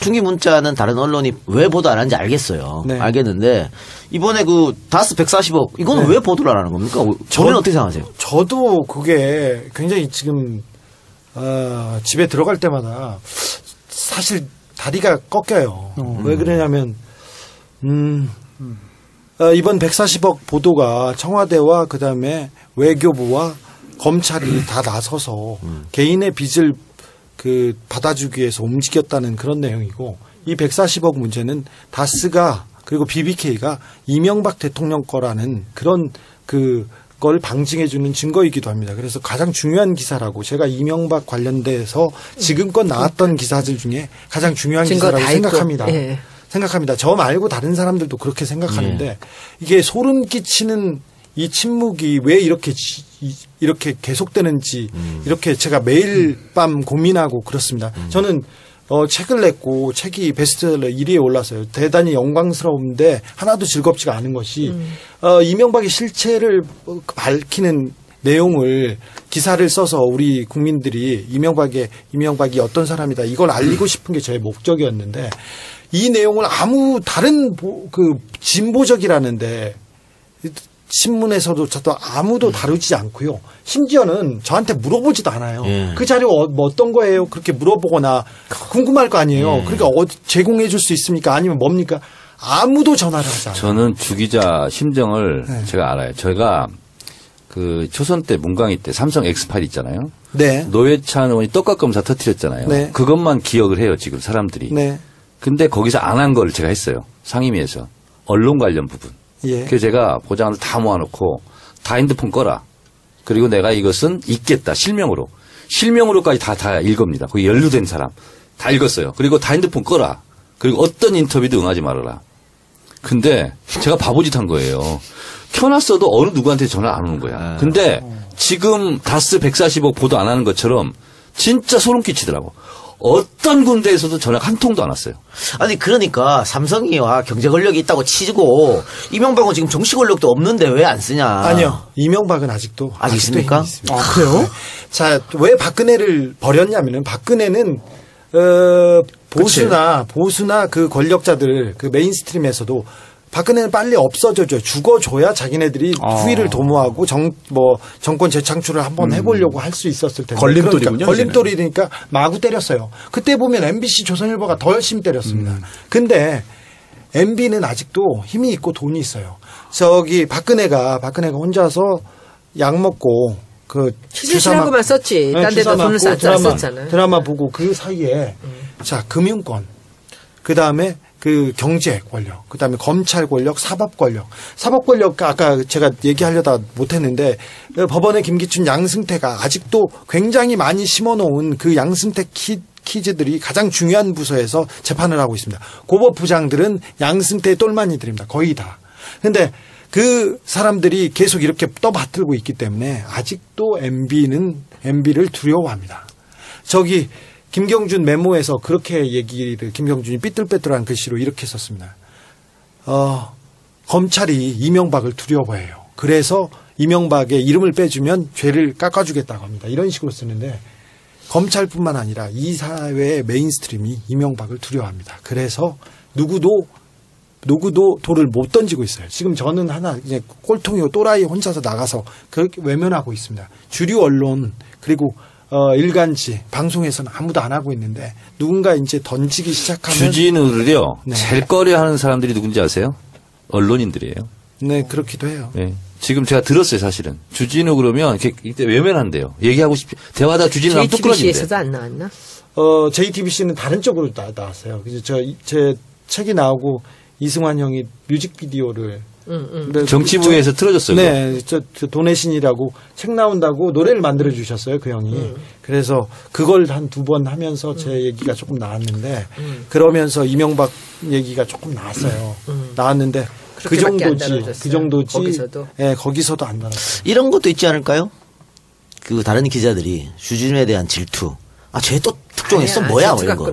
중기 문자는 다른 언론이 왜 보도 안 하는지 알겠어요. 네. 알겠는데 이번에 그 다스 140억 이거는 왜 보도를 안 하는 겁니까? 저는 어떻게 생각하세요? 저도 그게 굉장히 지금 집에 들어갈 때마다 사실 다리가 꺾여요. 왜 그러냐면 이번 140억 보도가 청와대와 그다음에 외교부와 검찰이 다 나서서 개인의 빚을 그 받아주기 위해서 움직였다는 그런 내용이고 이 140억 문제는 다스가 그리고 BBK가 이명박 대통령 거라는 그런 그걸 방증해주는 증거이기도 합니다. 그래서 가장 중요한 기사라고 제가 이명박 관련돼서 지금껏 나왔던 기사들 중에 가장 중요한 기사라고 생각합니다. 예. 생각합니다. 저 말고 다른 사람들도 그렇게 생각하는데 이게 소름 끼치는 이 침묵이 왜 이렇게 계속되는지 이렇게 제가 매일 밤 고민하고 그렇습니다. 저는 책을 냈고 책이 베스트셀러 1위에 올랐어요. 대단히 영광스러운데 하나도 즐겁지가 않은 것이 이명박의 실체를 밝히는 내용을 기사를 써서 우리 국민들이 이명박이 어떤 사람이다 이걸 알리고 싶은 게 제 목적이었는데 이 내용을 아무 다른 그 진보적이라는데 신문에서도 저도 아무도 다루지 않고요. 심지어는 저한테 물어보지도 않아요. 예. 그 자료 뭐 어떤 거예요? 그렇게 물어보거나 궁금할 거 아니에요. 그러니까 제공해 줄 수 있습니까? 아니면 뭡니까? 아무도 전화를 하지 않아요. 저는 주 기자 심정을 제가 알아요. 제가 그 초선 때 문광희 때 삼성 엑스파일 있잖아요. 네. 노회찬 의원이 떡값 검사 터뜨렸잖아요. 네. 그것만 기억을 해요. 지금 사람들이. 네. 근데 거기서 안 한 걸 제가 했어요. 상임위에서. 언론 관련 부분. 예. 그래서 제가 보장을 다 모아놓고 다 핸드폰 꺼라. 그리고 내가 이것은 읽겠다. 실명으로. 실명으로까지 다 읽습니다. 거기 연루된 사람. 다 읽었어요. 그리고 다 핸드폰 꺼라. 그리고 어떤 인터뷰도 응하지 말아라. 근데 제가 바보짓 한 거예요. 켜놨어도 어느 누구한테 전화 안 오는 거야. 근데 지금 다스 140억 보도 안 하는 것처럼 진짜 소름 끼치더라고. 어떤 군대에서도 전화가 한 통도 안 왔어요. 아니 그러니까 삼성이와 경제 권력이 있다고 치고 이명박은 지금 정치 권력도 없는데 왜 안 쓰냐. 아니요. 이명박은 아직도 있습니까? 있습니다. 아, 그래요? 자, 왜 박근혜를 버렸냐면은 박근혜는 보수나 그 권력자들 그 메인스트림에서도 박근혜는 빨리 없어져줘요. 죽어줘야 자기네들이 후위를 도모하고 정권 재창출을 한번 해보려고 할 수 있었을 텐데. 걸림돌이군요. 그러니까 걸림돌이니까 마구 때렸어요. 그때 보면 MBC 조선일보가 더 열심히 때렸습니다. 근데 MB는 아직도 힘이 있고 돈이 있어요. 저기 박근혜가 혼자서 약 먹고 그 시세하고만 썼지. 딴 데다 돈을 썼잖아요. 드라마 보고 그 사이에 자 금융권 그다음에 그 경제 권력, 그다음에 검찰 권력, 사법 권력. 사법 권력 아까 제가 얘기하려다 못했는데 법원의 김기춘, 양승태가 아직도 굉장히 많이 심어놓은 그 양승태 키즈들이 가장 중요한 부서에서 재판을 하고 있습니다. 고법부장들은 양승태의 똘마니들입니다. 거의 다. 그런데 그 사람들이 계속 이렇게 떠받들고 있기 때문에 아직도 MB를 두려워합니다. 저기 김경준 메모에서 그렇게 김경준이 삐뚤빼뚤한 글씨로 이렇게 썼습니다. 검찰이 이명박을 두려워해요. 그래서 이명박의 이름을 빼주면 죄를 깎아주겠다고 합니다. 이런 식으로 쓰는데 검찰뿐만 아니라 이 사회의 메인스트림이 이명박을 두려워합니다. 그래서 누구도 돌을 못 던지고 있어요. 지금 저는 하나 이제 꼴통이고 또라이 혼자서 나가서 그렇게 외면하고 있습니다. 주류 언론 그리고 일간지 방송에서는 아무도 안 하고 있는데 누군가 이제 던지기 시작하면 주진우를요. 제일 꺼려하는 사람들이 누군지 아세요? 언론인들이에요. 네, 그렇기도 해요. 네. 지금 제가 들었어요, 사실은. 주진우 그러면 이렇게 외면한대요. 얘기하고 대화다 주진우랑 뚝 끊어진대. JTBC에서도 안 나왔나? JTBC는 다른 쪽으로 나왔어요. 그래서 제 책이 나오고 이승환 형이 뮤직비디오를 정치부에서 틀어줬어요. 네, 저 도내신이라고 책 나온다고 노래를 만들어 주셨어요, 그 형이. 그래서 그걸 한 2번 하면서 제 얘기가 조금 나왔는데 그러면서 이명박 얘기가 조금 나왔어요. 나왔는데 그 정도지. 거기서도. 네, 거기서도 안 나왔어요. 이런 것도 있지 않을까요? 그 다른 기자들이 주진우에 대한 질투. 쟤 또 특종했어? 뭐야? 뭐 이런 거.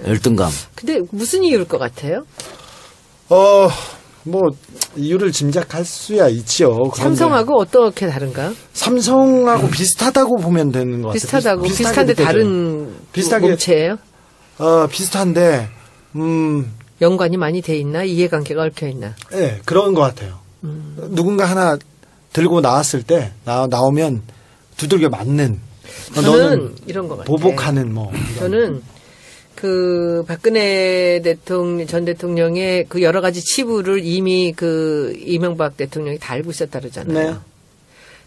열등감. 근데 무슨 이유일 것 같아요? 이유를 짐작할 수야 있지요. 삼성하고 어떻게 다른가? 삼성하고 비슷하다고 보면 되는 것 같아요. 비슷한데 다른 몸체예요? 비슷한데 연관이 많이 돼 있나? 이해관계가 얽혀 있나? 네, 그런 것 같아요. 누군가 하나 들고 나왔을 때 나오면 두들겨 맞는. 저는 이런 것 같아요. 보복하는 뭐. 저는 그 박근혜 전 대통령의 그 여러 가지 치부를 이미 그 이명박 대통령이 다 알고 있었다 그러잖아요. 네.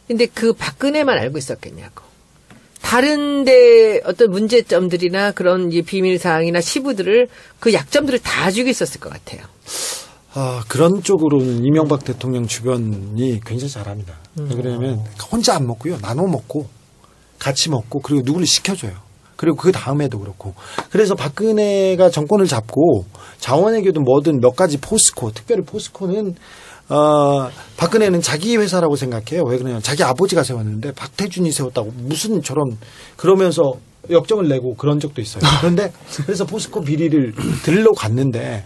근데 그 박근혜만 알고 있었겠냐고. 다른데 어떤 문제점들이나 그런 비밀 사항이나 치부들을 그 약점들을 다 쥐고 있었을 것 같아요. 그런 쪽으로는 이명박 대통령 주변이 굉장히 잘합니다. 왜냐하면 혼자 안 먹고요. 나눠 먹고 같이 먹고 그리고 누구를 시켜줘요. 그리고 그 다음에도 그렇고. 그래서 박근혜가 정권을 잡고 자원외교도 뭐든 몇 가지 포스코, 특별히 포스코는 박근혜는 자기 회사라고 생각해요. 왜 그러냐면 자기 아버지가 세웠는데 박태준이 세웠다고 무슨 저런 그러면서 역정을 내고 그런 적도 있어요. 그런데 그래서 포스코 비리를 들러 갔는데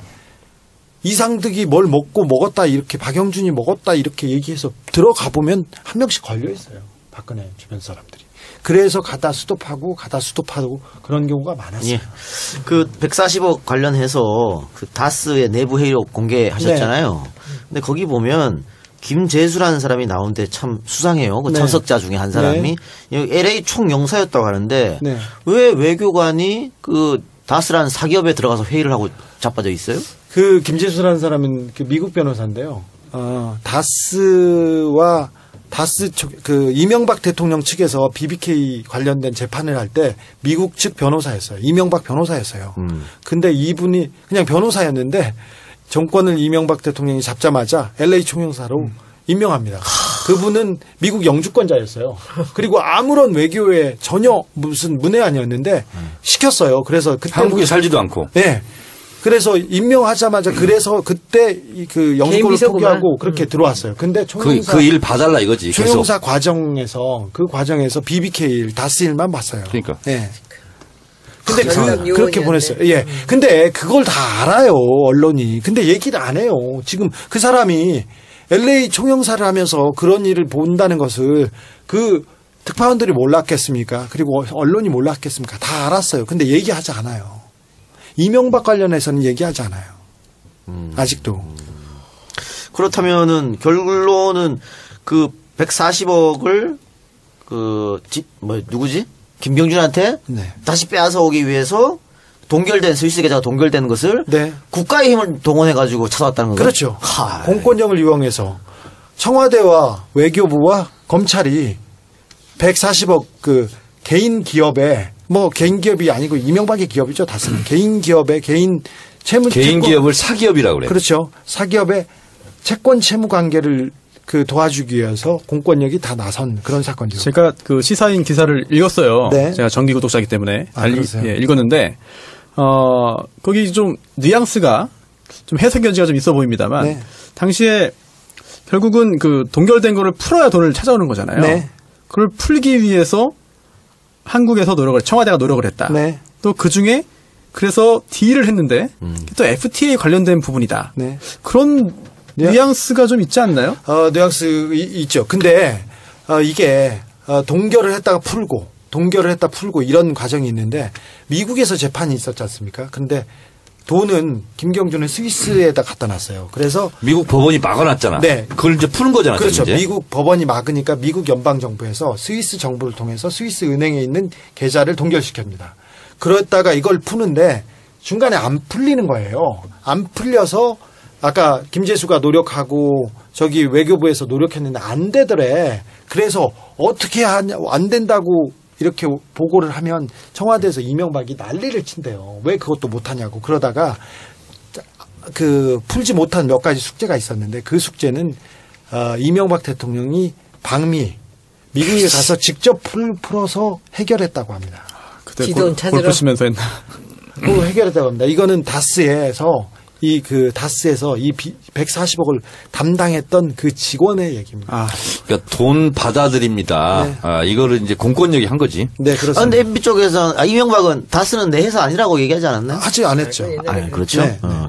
이상득이 뭘 먹었다 이렇게 박영준이 먹었다 이렇게 얘기해서 들어가 보면 한 명씩 걸려 있어요. 박근혜 주변 사람들이. 그래서 가다 스톱하고 그런 경우가 많았어요. 예. 그 140억 관련해서 그 다스의 내부 회의록 공개하셨잖아요. 네. 근데 거기 보면 김재수라는 사람이 나오는데 참 수상해요. 그 참석자 중에 한 사람이 LA 총영사였다고 하는데 네. 왜 외교관이 그 다스라는 사기업에 들어가서 회의를 하고 자빠져 있어요? 그 김재수라는 사람은 그 미국 변호사인데요. 다스 그 이명박 대통령 측에서 BBK 관련된 재판을 할 때 미국 측 변호사였어요. 이명박 변호사였어요. 근데 이분이 그냥 변호사였는데 정권을 이명박 대통령이 잡자마자 LA 총영사로 임명합니다. 그분은 미국 영주권자였어요. 그리고 아무런 외교에 전혀 무슨 문외한이었는데 시켰어요. 그래서 그때 한국에 살지도 않고. 네. 그래서 임명하자마자 그래서 그때 그 영주권을 포기하고 그렇게 들어왔어요. 근데 총영사 그 일 봐달라 이거지. 총영사 과정에서 BBK 일, 다스 일만 봤어요. 그러니까. 네. 근데 그렇게 보냈어요. 예. 근데 그걸 다 알아요, 언론이. 근데 얘기를 안 해요. 지금 그 사람이 LA 총영사를 하면서 그런 일을 본다는 것을 그 특파원들이 몰랐겠습니까? 그리고 언론이 몰랐겠습니까? 다 알았어요. 근데 얘기하지 않아요. 이명박 관련해서는 얘기하지 않아요. 아직도. 그렇다면은 결론은 그 140억을 누구지? 김병준한테 다시 빼앗아 오기 위해서 스위스 계좌가 동결된 것을 국가의 힘을 동원해가지고 찾아왔다는 거죠. 그렇죠. 공권력을 이용해서 청와대와 외교부와 검찰이 140억 그 개인 기업에 개인 기업이 아니고 이명박의 기업이죠. 다스는 개인 기업에 개인 기업을 사기업이라고 그래요. 그렇죠. 사기업의 채권 채무 관계를 도와주기 위해서 공권력이 다 나선 그런 사건이죠. 제가 그 시사인 기사를 읽었어요. 네. 제가 정기 구독자이기 때문에 예, 읽었는데 거기 좀 뉘앙스가 좀 해석 여지가 좀 있어 보입니다만 당시에 결국은 그 동결된 거를 풀어야 돈을 찾아오는 거잖아요. 그걸 풀기 위해서 한국에서 청와대가 노력을 했다. 또 그 중에 그래서 딜을 했는데 또 FTA 관련된 부분이다. 그런 뉘앙스가 좀 있지 않나요? 뉘앙스 있죠. 근데 이게 동결을 했다가 풀고 이런 과정이 있는데 미국에서 재판이 있었지 않습니까? 근데 돈은 김경준은 스위스에다 갖다 놨어요. 그래서 미국 법원이 막아놨잖아. 그걸 이제 푸는 거잖아요. 그렇죠. 이제. 미국 법원이 막으니까 미국 연방정부에서 스위스 정부를 통해서 스위스 은행에 있는 계좌를 동결시킵니다. 그랬다가 이걸 푸는데 중간에 안 풀리는 거예요. 안 풀려서 아까 김재수가 노력하고 저기 외교부에서 노력했는데 안 되더래. 그래서 어떻게 하냐, 안 된다고 이렇게 보고를 하면 청와대에서 이명박이 난리를 친대요. 왜 그것도 못하냐고. 그러다가 풀지 못한 몇 가지 숙제가 있었는데 그 숙제는 이명박 대통령이 미국에 가서 직접 풀어서 해결했다고 합니다. 그때 골프 치면서 했나? 해결했다고 합니다. 이거는 다스에서 이 140억을 담당했던 그 직원의 얘기입니다. 그러니까 돈 받아들입니다. 이거를 이제 공권력이 한 거지. 네, 그렇습니다. 그런데 MB 쪽에서 이명박은 다스는 내 회사 아니라고 얘기하지 않았나요? 아직 안 했죠. 그렇죠.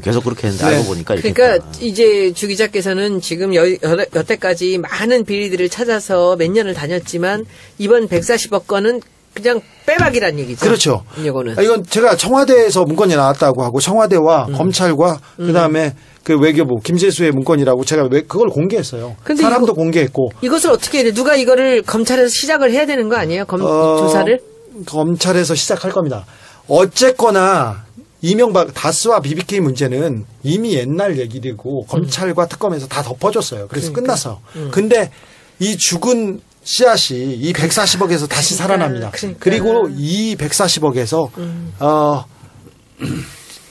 계속 그렇게 했는데 알고 보니까 이렇게. 그러니까 이제 주 기자께서는 지금 여태까지 많은 비리들을 찾아서 몇 년을 다녔지만 이번 140억 건은 그냥 빼박이란 얘기죠. 그렇죠. 이거는. 이건 제가 청와대에서 문건이 나왔다고 하고 청와대와 검찰과 그다음에 그 외교부 김재수의 문건이라고 제가 그걸 공개했어요. 근데 사람도 공개했고. 이것을 어떻게 해야 돼? 누가 이거를 검찰에서 시작을 해야 되는 거 아니에요? 조사를? 검찰에서 시작할 겁니다. 어쨌거나 이명박 다스와 BBK 문제는 이미 옛날 얘기고 검찰과 특검에서 다 덮어줬어요. 그래서 끝났어. 근데 이 죽은 씨앗이 이 140억에서 다시 살아납니다. 그리고 이 140억에서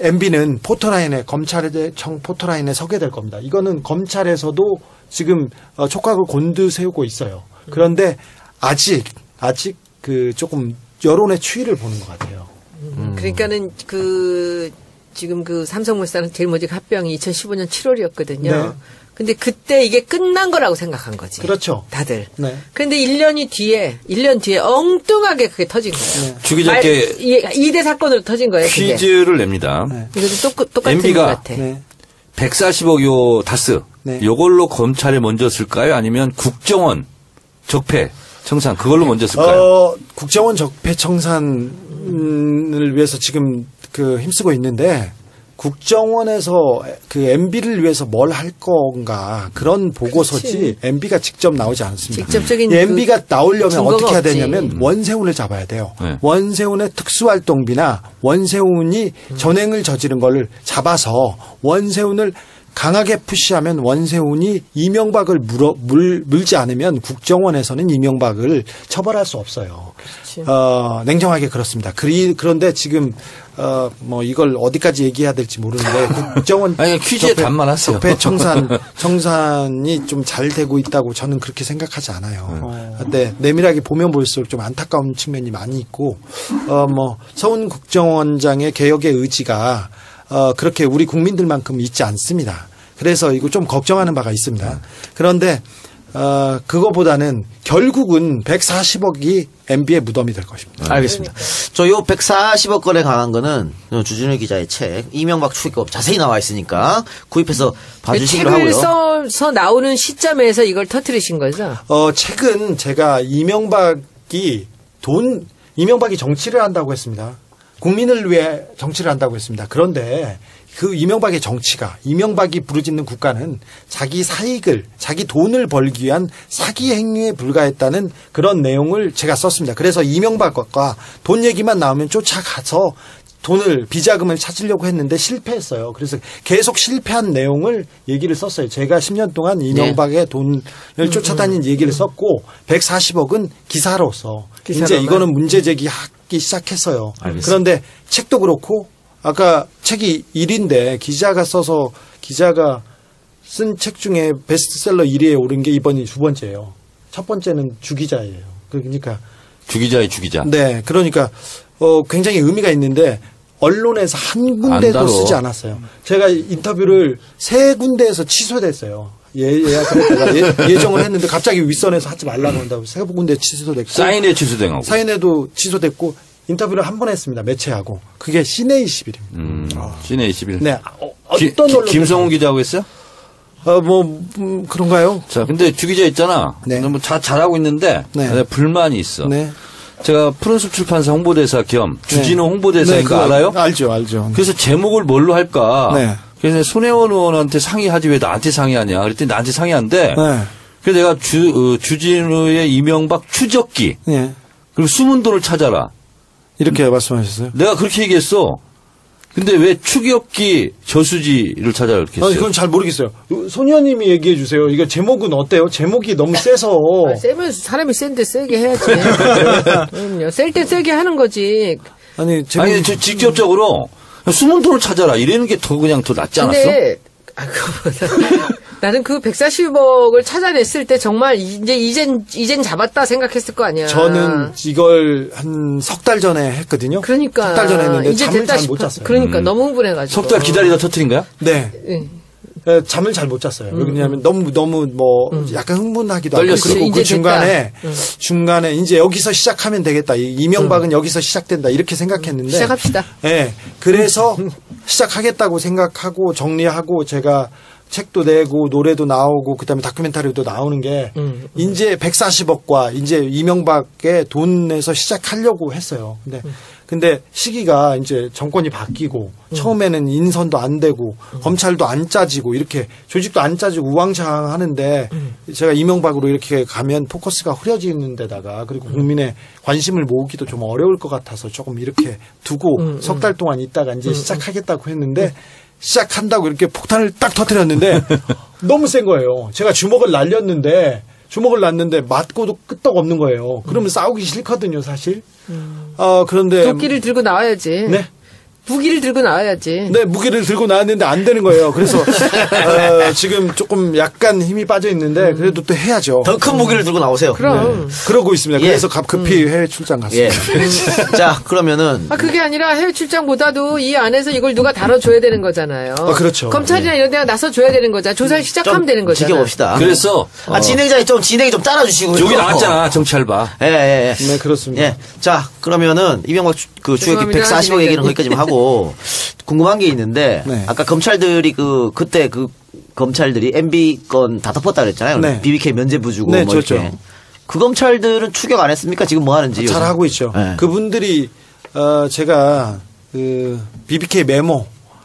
MB는 포토라인에 검찰의 포토라인에 서게 될 겁니다. 이거는 검찰에서도 지금 촉각을 곤두세우고 있어요. 그런데 아직 그 조금 여론의 추이를 보는 것 같아요. 그러니까는 지금 삼성물산 제일 먼저 합병이 2015년 7월이었거든요. 네. 근데 그때 이게 끝난 거라고 생각한 거지. 그렇죠. 다들. 네. 그런데 1년 뒤에 엉뚱하게 그게 터진 거예요. 네. 주 기자께 2대 사건으로 터진 거예요. 퀴즈를 냅니다. 네. 이것도 똑같은 것 MB가 같아. 네. 140억 요 다스. 네. 요걸로 검찰에 먼저 쓸까요? 아니면 국정원 적폐 청산 그걸로 먼저 쓸까요? 국정원 적폐 청산을 위해서 지금 힘쓰고 있는데 국정원에서 MB를 위해서 뭘 할 건가 그런 보고서지 그렇지. MB가 직접 나오지 않습니다. 직접적인 MB가 나오려면 증거가 어떻게 해야 없지. 되냐면 원세훈을 잡아야 돼요. 네. 원세훈의 특수활동비나 원세훈이 전횡을 저지른 걸 잡아서 원세훈을 강하게 푸시하면 원세훈이 이명박을 물지 않으면 국정원에서는 이명박을 처벌할 수 없어요. 냉정하게 그렇습니다. 그런데 지금 이걸 어디까지 얘기해야 될지 모르는데 국정원 아니 퀴즈에 답만 하세요. 적폐 청산이 좀 잘 되고 있다고 저는 그렇게 생각하지 않아요. 근데 내밀하게 보면 볼수록 좀 안타까운 측면이 많이 있고 서훈 국정원장의 개혁의 의지가 그렇게 우리 국민들만큼 있지 않습니다. 그래서 이거 좀 걱정하는 바가 있습니다. 그런데 그거보다는 결국은 140억이 MB의 무덤이 될 것입니다. 알겠습니다. 저 요 140억 건에 관한 거는 주진우 기자의 책 이명박 추기법 자세히 나와 있으니까 구입해서 봐주시기로 하고요. 책을 써서 나오는 시점에서 이걸 터뜨리신 거죠? 책은 제가 이명박이 정치를 한다고 했습니다. 국민을 위해 정치를 한다고 했습니다. 그런데 그 이명박의 정치가 이명박이 부르짖는 국가는 자기 사익을 자기 돈을 벌기 위한 사기 행위에 불과했다는 그런 내용을 제가 썼습니다. 그래서 이명박과 돈 얘기만 나오면 쫓아가서 비자금을 찾으려고 했는데 실패했어요. 그래서 계속 실패한 내용을 얘기를 썼어요. 제가 10년 동안 이명박의 돈을 쫓아다닌 얘기를 썼고 140억은 기사로서 이제 이거는 문제 제기하기 시작했어요. 알겠습니다. 그런데 책도 그렇고 아까 책이 1위인데 기자가 쓴 책 중에 베스트셀러 1위에 오른 게 이번이 두 번째예요. 첫 번째는 주기자예요. 그러니까 주기자의 주기자. 네, 그러니까 굉장히 의미가 있는데 언론에서 한 군데도 쓰지 않았어요. 제가 인터뷰를 3군데에서 취소됐어요. 예정을 했는데 갑자기 윗선에서 하지 말라고 한다고 3군데 취소됐고 사인회 취소된 거고. 사인회도 취소됐고 인터뷰를 한 번 했습니다. 매체하고. 그게 시내 21입니다. 시내 21. 네. 어떤 언론 김성훈 기자하고 했어요? 그런가요? 자, 근데 주 기자 있잖아. 네. 너무 잘하고 있는데 네. 불만이 있어. 네. 제가 푸른숲 출판사 홍보대사 겸 주진우 홍보대사인 거 그거 알아요? 알죠. 그래서 제목을 뭘로 할까? 네. 그래서 손혜원 의원한테 상의하지 왜 나한테 상의하냐? 그랬더니 나한테 상의한대. 네. 그래서 내가 주진우의 이명박 추적기 네. 그리고 숨은 돈을 찾아라. 이렇게 말씀하셨어요? 내가 그렇게 얘기했어. 근데 왜 추격기 저수지를 찾아라 이렇게 했어요? 그건 잘 모르겠어요. 손 의원님이 얘기해 주세요. 이거 제목은 어때요? 제목이 너무 세서. 세면 사람이 센데 세게 해야지. 그럼요. 셀 때 세게 하는 거지. 아니, 아니 직접적으로 숨은 돈을 찾아라 이러는 게 더 그냥 더 낫지 않았어? 근데 그거보다 나는 그 140억을 찾아냈을 때 정말 이젠 잡았다 생각했을 거 아니야. 저는 이걸 한 석 달 전에 했거든요. 그러니까 석 달 전에 했는데 이제 잠을 됐다 잘 못 싶어. 잤어요. 그러니까 너무 흥분해가지고. 석 달 기다리다 터뜨린 거야? 네. 응. 잠을 잘 못 잤어요. 왜냐하면 너무 약간 흥분하기도 하고 떨렸어. 그리고 그 이제 중간에 이제 여기서 시작하면 되겠다. 이명박은 여기서 시작된다. 이렇게 생각했는데 시작합시다. 네. 그래서 시작하겠다고 생각하고 정리하고 제가 책도 내고 노래도 나오고 그다음에 다큐멘터리도 나오는 게 이제 140억과 이제 이명박의 돈 내서 시작하려고 했어요. 근데 시기가 이제 정권이 바뀌고 처음에는 인선도 안 되고 검찰도 안 짜지고 이렇게 조직도 안 짜지고 우왕좌왕 하는데 제가 이명박으로 이렇게 가면 포커스가 흐려지는 데다가 그리고 국민의 관심을 모으기도 좀 어려울 것 같아서 조금 이렇게 두고 석 달 동안 있다가 이제 시작하겠다고 했는데 시작한다고 이렇게 폭탄을 딱 터뜨렸는데 너무 센 거예요. 제가 주먹을 날렸는데 맞고도 끄떡 없는 거예요. 그러면 싸우기 싫거든요, 사실. 그런데 도끼를 들고 나와야지. 네. 무기를 들고 나와야지. 네, 무기를 들고 나왔는데 안 되는 거예요. 그래서 지금 조금 약간 힘이 빠져 있는데 그래도 또 해야죠. 더 큰 무기를 들고 나오세요. 그럼. 그러고 있습니다. 예. 그래서 급히 해외 출장 갔습니다. 예. 자, 그러면은 그게 아니라 해외 출장보다도 이 안에서 이걸 누가 다뤄줘야 되는 거잖아요. 그렇죠. 검찰이나 이런 데가 나서줘야 되는 거잖아. 조사를 시작하면 되는 거잖아. 지켜봅시다. 그래서 진행이 좀 따라주시고요. 여기 나왔잖아 정찰봐. 예. 네, 그렇습니다. 예. 자, 그러면은 이명박 그 주역이 죄송합니다. 140억 얘기는 거기까지만 하고 궁금한 게 있는데 네. 아까 검찰들이 그때 검찰들이 MB 건 다 덮었다 그랬잖아요. 네. BBK 면죄부 주고 네, 뭐 이렇게. 좋죠. 그 검찰들은 추격 안 했습니까? 지금 뭐 하는지. 잘 요즘? 하고 있죠. 네. 그분들이 제가 그 BBK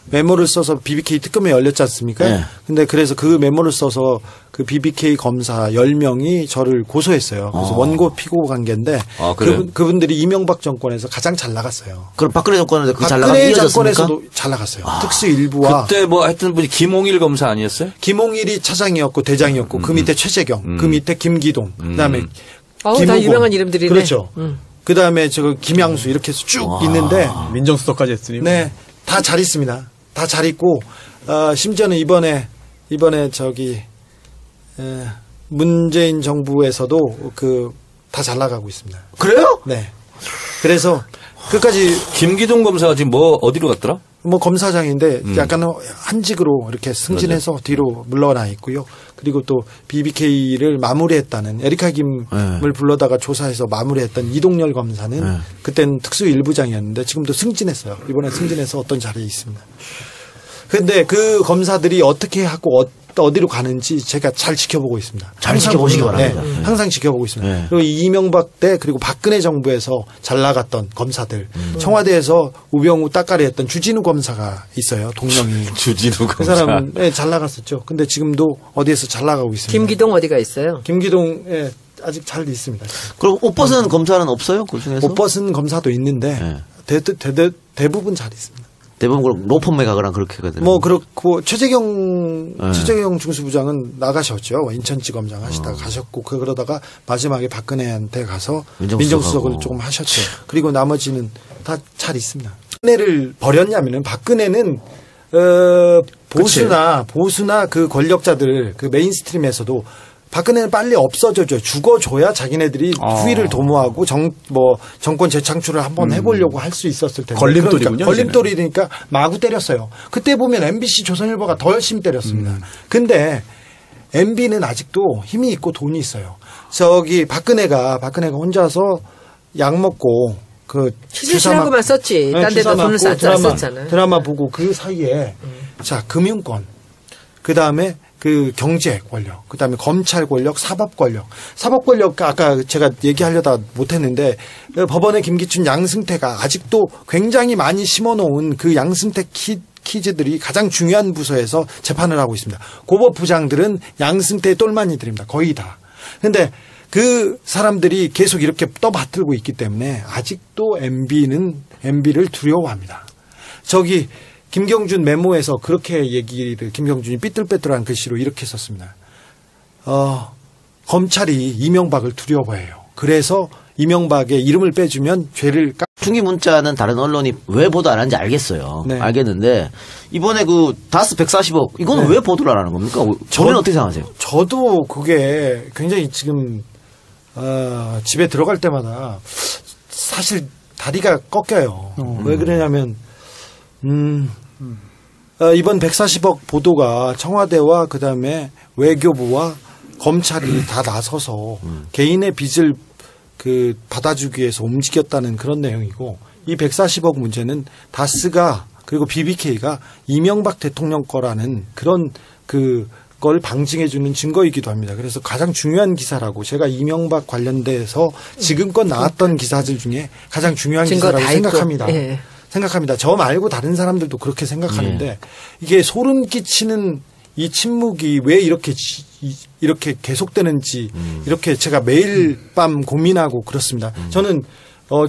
메모를 써서 BBK 특검에 열렸지 않습니까? 네. 근데 그래서 그 메모를 써서 그 BBK 검사 10명이 저를 고소했어요. 그래서 원고 피고 관계인데 그래요? 그분들이 이명박 정권에서 가장 잘 나갔어요. 그럼 박근혜 정권에서 그 잘 나가서 박근혜 이어졌습니까? 정권에서도 잘 나갔어요. 특수 일부와 그때 뭐 하여튼 분이 김홍일 검사 아니었어요? 김홍일이 차장이었고 대장이었고 그 밑에 최재경, 그 밑에 김기동, 그다음에 다 김우곤. 유명한 이름들이네. 그렇죠. 그다음에 김양수 이렇게 해서 쭉 있는데 민정수석까지 했으니. 네, 다 잘 있습니다. 다 잘 있고 심지어는 이번에 문재인 정부에서도 다 잘 나가고 있습니다. 그래요? 네. 그래서 끝까지 김기동 검사가 지금 뭐 어디로 갔더라? 뭐 검사장인데 약간 한직으로 이렇게 승진해서 뒤로 물러나 있고요. 그리고 또 BBK를 마무리했다는 에리카 김을 불러다가 조사해서 마무리했던 이동열 검사는 그때는 특수 일부장이었는데 지금도 승진했어요. 이번에 승진해서 어떤 자리에 있습니다. 근데 그 검사들이 어떻게 하고 어디로 가는지 제가 잘 지켜보고 있습니다. 잘 지켜보시기 바랍니다. 네, 항상 지켜보고 있습니다. 네. 그리고 이명박 때 그리고 박근혜 정부에서 잘 나갔던 검사들, 청와대에서 우병우 따까리 했던 주진우 검사가 있어요. 동명이. 주진우 그 검사. 사람은 잘 나갔었죠. 근데 지금도 어디에서 잘 나가고 있습니다. 김기동 어디가 있어요? 김기동 아직 잘 있습니다. 그럼 옷 벗은 검사는 없어요? 그 중에서? 못 벗은 검사도 있는데 대부분 잘 있습니다. 대부분 그럼 로펌에 가거나 그렇게 하거든요. 뭐 그렇고 최재경 중수부장은 나가셨죠. 인천지검장 하시다가 가셨고 그러다가 마지막에 박근혜한테 가서 민정수석을 조금 하셨죠. 그리고 나머지는 다 잘 있습니다. 박근혜를 버렸냐면은 박근혜는 보수나 그 권력자들 그 메인스트림에서도 박근혜는 빨리 없어져줘. 죽어줘야 자기네들이 후위를 도모하고 정권 재창출을 한번 해보려고 할 수 있었을 텐데. 걸림돌이군요. 그러니까 걸림돌이니까 마구 때렸어요. 그때 보면 MBC 조선일보가 더 열심히 때렸습니다. 근데 MB는 아직도 힘이 있고 돈이 있어요. 박근혜가 혼자서 약 먹고 시술하고만 썼지. 딴 데다 돈을 썼잖아요. 드라마 보고 그 사이에 자 금융권 그 다음에 그 경제 권력, 그 다음에 검찰 권력, 사법 권력. 사법 권력 아까 제가 얘기하려다 못했는데 법원의 김기춘, 양승태가 아직도 굉장히 많이 심어놓은 그 양승태 키즈들이 가장 중요한 부서에서 재판을 하고 있습니다. 고법부장들은 양승태의 똘마니들입니다. 거의 다. 근데 그 사람들이 계속 이렇게 떠받들고 있기 때문에 아직도 MB를 두려워합니다. 김경준 메모에서 그렇게 김경준이 삐뚤빼뚤한 글씨로 이렇게 썼습니다. 검찰이 이명박을 두려워해요. 그래서 이명박의 이름을 빼주면 죄를 충기 문자는 다른 언론이 왜 보도 안 하는지 알겠어요. 네. 알겠는데 이번에 그 다스 140억 이거는 왜 보도를 안 하는 겁니까? 저는 어떻게 생각하세요? 저도 그게 굉장히 지금 집에 들어갈 때마다 사실 다리가 꺾여요. 왜 그러냐면 이번 140억 보도가 청와대와 그다음에 외교부와 검찰이 다 나서서 개인의 빚을 받아주기 위해서 움직였다는 그런 내용이고 이 140억 문제는 다스가 그리고 BBK가 이명박 대통령 거라는 그런 그걸 방증해주는 증거이기도 합니다. 그래서 가장 중요한 기사라고 제가 이명박 관련돼서 지금껏 나왔던 기사들 중에 가장 중요한 기사라고 생각합니다. 예. 생각합니다. 저 말고 다른 사람들도 그렇게 생각하는데 이게 소름 끼치는 이 침묵이 왜 이렇게 계속되는지 이렇게 제가 매일 밤 고민하고 그렇습니다. 저는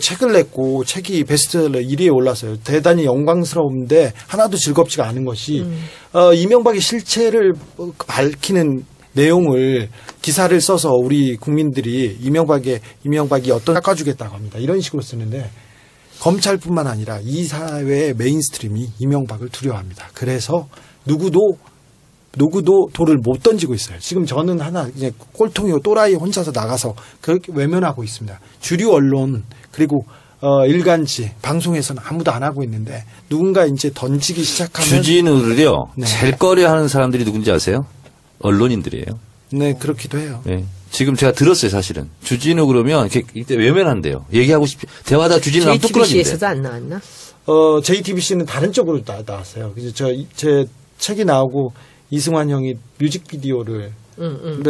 책을 냈고 책이 베스트셀러 1위에 올랐어요. 대단히 영광스러운데 하나도 즐겁지가 않은 것이 이명박의 실체를 밝히는 내용을 기사를 써서 우리 국민들이 이명박이 어떤 깎아주겠다고 합니다. 이런 식으로 쓰는데 검찰뿐만 아니라 이 사회의 메인스트림이 이명박을 두려워합니다. 그래서 누구도 돌을 못 던지고 있어요. 지금 저는 하나 이제 꼴통이고 또라이 혼자서 나가서 그렇게 외면하고 있습니다. 주류 언론 그리고 일간지 방송에서는 아무도 안 하고 있는데 누군가 이제 던지기 시작하면 주진우를요. 네. 제일 꺼려하는 사람들이 누군지 아세요? 언론인들이에요. 네, 그렇기도 해요. 네. 지금 제가 들었어요, 사실은. 주진우 그러면 이때 외면한대요. 얘기하고 대화다 주진우랑 뚝 끊어진대. JTBC에서도 안 나왔나? JTBC는 다른 쪽으로 나왔어요. 그래서 제 책이 나오고 이승환 형이 뮤직비디오를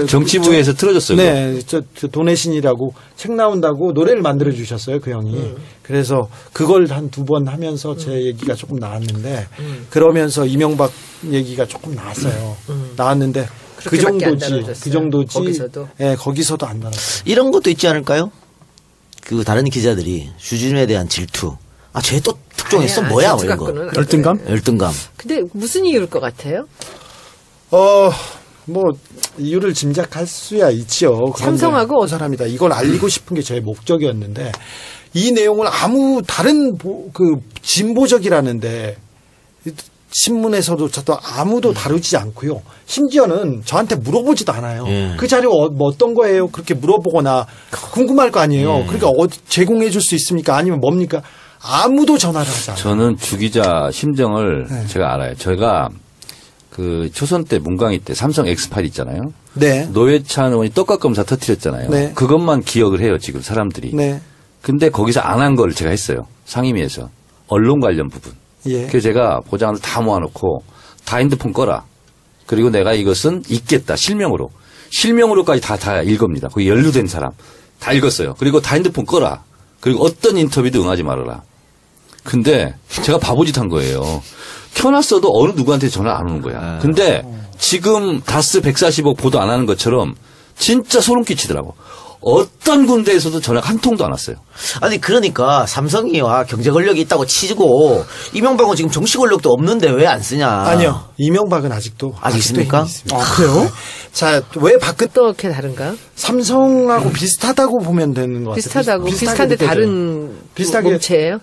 정치부에서 틀어줬어요. 네, 저 도내신이라고 책 나온다고 노래를 만들어 주셨어요, 그 형이. 그래서 그걸 한 2번 하면서 제 얘기가 조금 나왔는데 그러면서 이명박 얘기가 조금 나왔어요. 나왔는데 그 정도지. 거기서도. 네, 거기서도 안 나왔어요. 이런 것도 있지 않을까요? 그 다른 기자들이 주진우에 대한 질투. 아, 쟤 또 특종했어? 아니야, 뭐야? 뭐 질투 이런 거. 갖고는 안 열등감? 돼. 열등감. 근데 무슨 이유일 것 같아요? 뭐 이유를 짐작할 수야 있지요. 삼성하고 사람이다. 이걸 알리고 싶은 게 제 목적이었는데 이 내용을 아무 다른 그 진보적이라는데 신문에서도 저도 아무도 다루지 않고요. 심지어는 저한테 물어보지도 않아요. 예. 그 자료 뭐 어떤 거예요? 그렇게 물어보거나 궁금할 거 아니에요. 그러니까 제공해 줄 수 있습니까? 아니면 뭡니까? 아무도 전화를 하지 않아요. 저는 주 기자 심정을 네. 제가 알아요. 제가 그 초선 때 문광희 때 삼성 엑스파일 있잖아요. 네. 노회찬 의원이 떡값 검사 터뜨렸잖아요. 네. 그것만 기억을 해요, 지금 사람들이. 네. 근데 거기서 안 한 걸 제가 했어요. 상임위에서. 언론 관련 부분. 예. 그래서 제가 보장을 다 모아놓고 다 핸드폰 꺼라. 그리고 내가 이것은 읽겠다. 실명으로. 실명으로까지 다 읽습니다. 거기 연루된 사람. 다 읽었어요. 그리고 다 핸드폰 꺼라. 그리고 어떤 인터뷰도 응하지 말아라. 근데 제가 바보짓 한 거예요. 켜놨어도 어느 누구한테 전화 안 오는 거야. 근데 지금 다스 140억 보도 안 하는 것처럼 진짜 소름 끼치더라고. 어떤 군대에서도 전화가 한 통도 안 왔어요. 아니, 그러니까 삼성이와 경제 권력이 있다고 치고 이명박은 지금 정치 권력도 없는데 왜 안 쓰냐. 아니요. 이명박은 아직도 있습니까? 힘이 있습니다. 아, 그래요? 자, 왜 박근 어떻게 다른가? 삼성하고 비슷하다고 보면 되는 것 같아요. 비슷하다고 비슷하게 비슷한데 느껴져요. 다른 비슷하게. 몸체예요?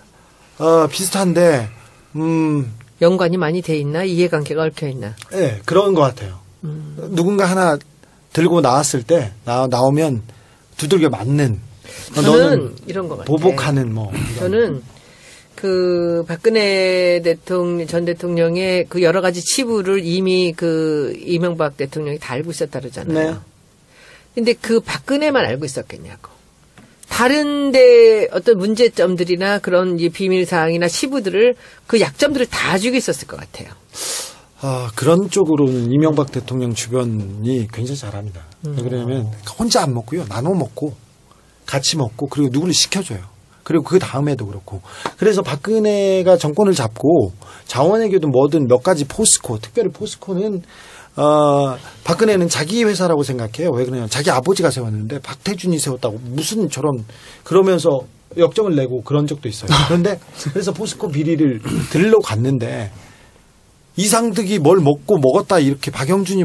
비슷한데 연관이 많이 돼 있나? 이해관계가 얽혀 있나? 네, 그런 것 같아요. 누군가 하나 들고 나왔을 때 나오면 두들겨 맞는. 저는 너는 이런 것 같아요. 보복하는 뭐. 저는 그 박근혜 전 대통령의 그 여러 가지 치부를 이미 그 이명박 대통령이 다 알고 있었다 그러잖아요. 네. 근데 그 박근혜만 알고 있었겠냐고. 다른데 어떤 문제점들이나 그런 비밀 사항이나 치부들을 그 약점들을 다 쥐고 있었을 것 같아요. 그런 쪽으로는 이명박 대통령 주변이 굉장히 잘합니다. 왜 그러냐면 혼자 안 먹고요. 나눠 먹고 같이 먹고 그리고 누구를 시켜줘요. 그리고 그 다음에도 그렇고. 그래서 박근혜가 정권을 잡고 자원외교든 뭐든 몇 가지 포스코, 특별히 포스코는 박근혜는 자기 회사라고 생각해요. 왜 그러냐면 자기 아버지가 세웠는데 박태준이 세웠다고 무슨 저런 그러면서 역정을 내고 그런 적도 있어요. 그런데 그래서 포스코 비리를 들러 갔는데 이상득이 뭘 먹고 먹었다 이렇게 박영준이